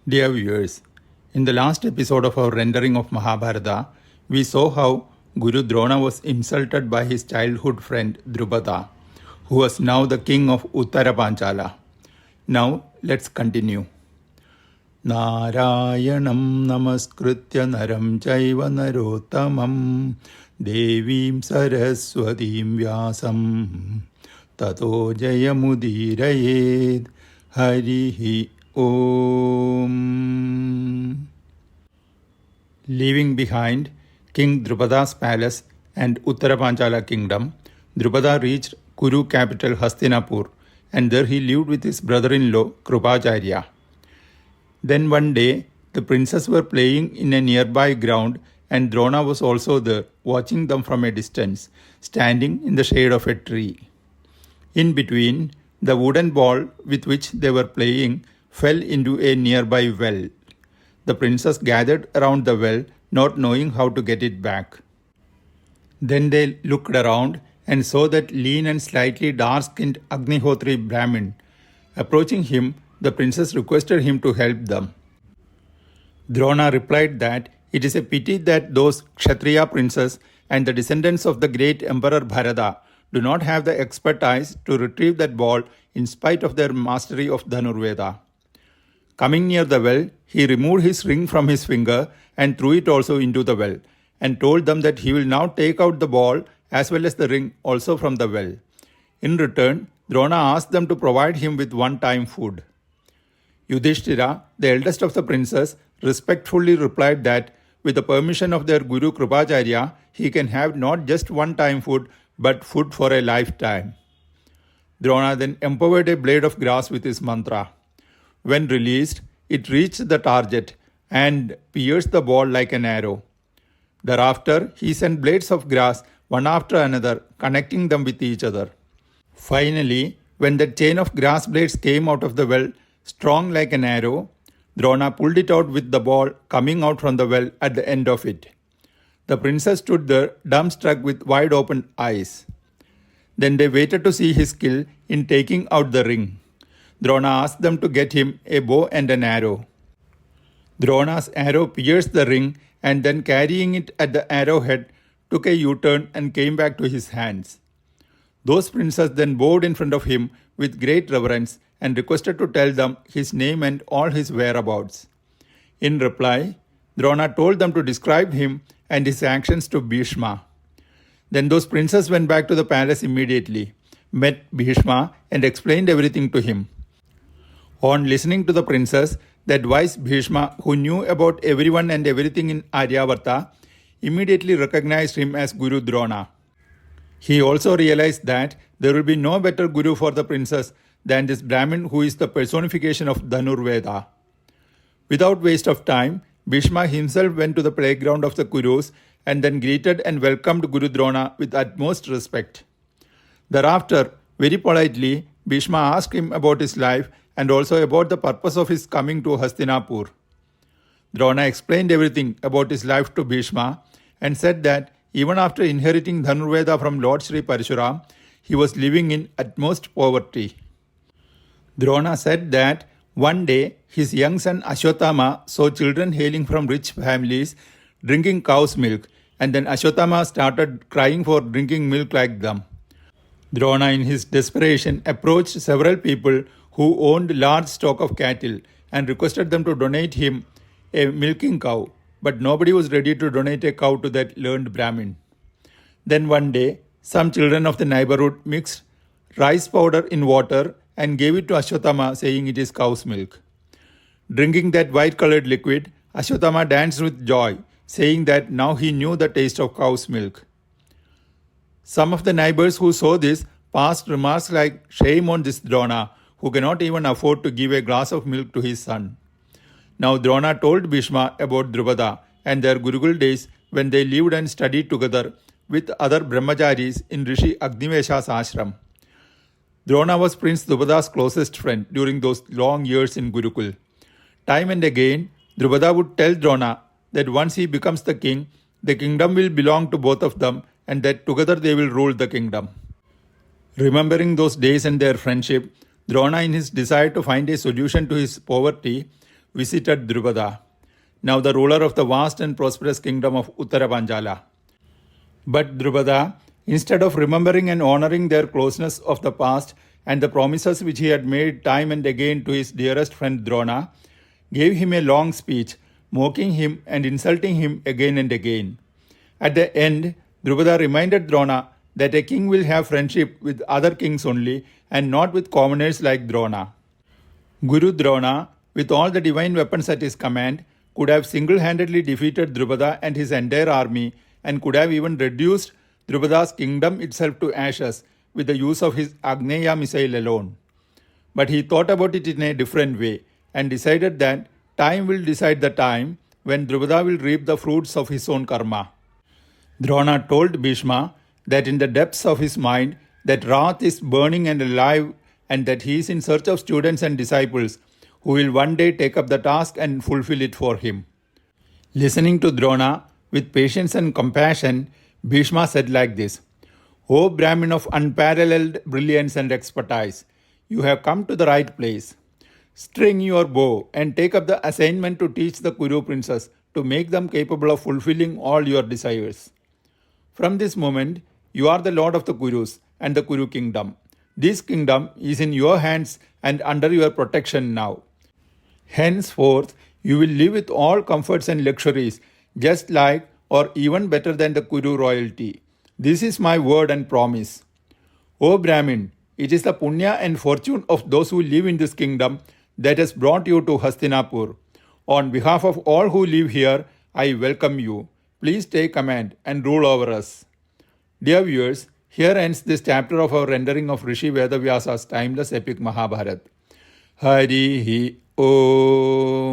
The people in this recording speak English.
Dear viewers, in the last episode of our rendering of Mahabharata, we saw how Guru Drona was insulted by his childhood friend Drupada, who was now the king of Uttara Panchala. Now let's continue. Narayanam namaskritya naram chaiva narottamam devim saraswatim vyasam tato jayamudirayed harihi Om. Leaving behind King Drupada's palace and Uttara Panchala kingdom, Drupada reached Kuru capital Hastinapur, and there he lived with his brother-in-law Krupacharya. Then one day, the princes were playing in a nearby ground, and Drona was also there, watching them from a distance, standing in the shade of a tree. In between, the wooden ball with which they were playing fell into a nearby well. The princess gathered around the well, not knowing how to get it back. Then they looked around and saw that lean and slightly dark-skinned Agnihotri Brahmin. Approaching him, the princess requested him to help them. Drona replied that it is a pity that those Kshatriya princes and the descendants of the great Emperor Bharata do not have the expertise to retrieve that ball in spite of their mastery of Dhanurveda. Coming near the well, he removed his ring from his finger and threw it also into the well, and told them that he will now take out the ball as well as the ring also from the well. In return, Drona asked them to provide him with one-time food. Yudhishthira, the eldest of the princes, respectfully replied that with the permission of their Guru Krupacharya, he can have not just one-time food but food for a lifetime. Drona then empowered a blade of grass with his mantra. When released, it reached the target and pierced the ball like an arrow. Thereafter, he sent blades of grass one after another, connecting them with each other. Finally, when the chain of grass blades came out of the well, strong like an arrow, Drona pulled it out with the ball coming out from the well at the end of it. The princes stood there, dumbstruck with wide open eyes. Then they waited to see his skill in taking out the ring. Drona asked them to get him a bow and an arrow. Drona's arrow pierced the ring, and then carrying it at the arrowhead, took a U-turn and came back to his hands. Those princes then bowed in front of him with great reverence and requested to tell them his name and all his whereabouts. In reply, Drona told them to describe him and his actions to Bhishma. Then those princes went back to the palace immediately, met Bhishma and explained everything to him. On listening to the princess, that wise Bhishma, who knew about everyone and everything in Aryavarta, immediately recognized him as Guru Drona. He also realized that there will be no better Guru for the princess than this Brahmin who is the personification of Dhanurveda. Without waste of time, Bhishma himself went to the playground of the Kurus and then greeted and welcomed Guru Drona with utmost respect. Thereafter, very politely, Bhishma asked him about his life and also about the purpose of his coming to Hastinapur. Drona explained everything about his life to Bhishma and said that even after inheriting Dhanurveda from Lord Sri Parshuram, he was living in utmost poverty. Drona said that one day his young son Ashwatthama saw children hailing from rich families drinking cow's milk, and then Ashwatthama started crying for drinking milk like them. Drona in his desperation approached several people who owned large stock of cattle and requested them to donate him a milking cow, but nobody was ready to donate a cow to that learned Brahmin. Then one day, some children of the neighborhood mixed rice powder in water and gave it to Ashwatthama, saying it is cow's milk. Drinking that white-colored liquid, Ashwatthama danced with joy, saying that now he knew the taste of cow's milk. Some of the neighbors who saw this passed remarks like, "Shame on this Drona, who cannot even afford to give a glass of milk to his son." Now Drona told Bhishma about Drupada and their Gurukul days when they lived and studied together with other brahmacharis in Rishi Agnivesha's ashram. Drona was Prince Drupada's closest friend during those long years in Gurukul. Time and again, Drupada would tell Drona that once he becomes the king, the kingdom will belong to both of them and that together they will rule the kingdom. Remembering those days and their friendship, Drona, in his desire to find a solution to his poverty, visited Drupada, now the ruler of the vast and prosperous kingdom of Uttara Panchala. But Drupada, instead of remembering and honoring their closeness of the past and the promises which he had made time and again to his dearest friend Drona, gave him a long speech, mocking him and insulting him again and again. At the end, Drupada reminded Drona that a king will have friendship with other kings only and not with commoners like Drona. Guru Drona, with all the divine weapons at his command, could have single-handedly defeated Drupada and his entire army and could have even reduced Drupada's kingdom itself to ashes with the use of his Agneya missile alone. But he thought about it in a different way and decided that time will decide the time when Drupada will reap the fruits of his own karma. Drona told Bhishma that in the depths of his mind that wrath is burning and alive and that he is in search of students and disciples who will one day take up the task and fulfill it for him. Listening to Drona with patience and compassion, Bhishma said like this, "O Brahmin of unparalleled brilliance and expertise, you have come to the right place. String your bow and take up the assignment to teach the Kuru princes to make them capable of fulfilling all your desires. From this moment, you are the lord of the Kurus and the Kuru kingdom. This kingdom is in your hands and under your protection now. Henceforth, you will live with all comforts and luxuries, just like or even better than the Kuru royalty. This is my word and promise. O Brahmin, it is the punya and fortune of those who live in this kingdom that has brought you to Hastinapur. On behalf of all who live here, I welcome you. Please take command and rule over us." Dear viewers, here ends this chapter of our rendering of Rishi Vedavyasa's timeless epic Mahabharata. Harihi Om.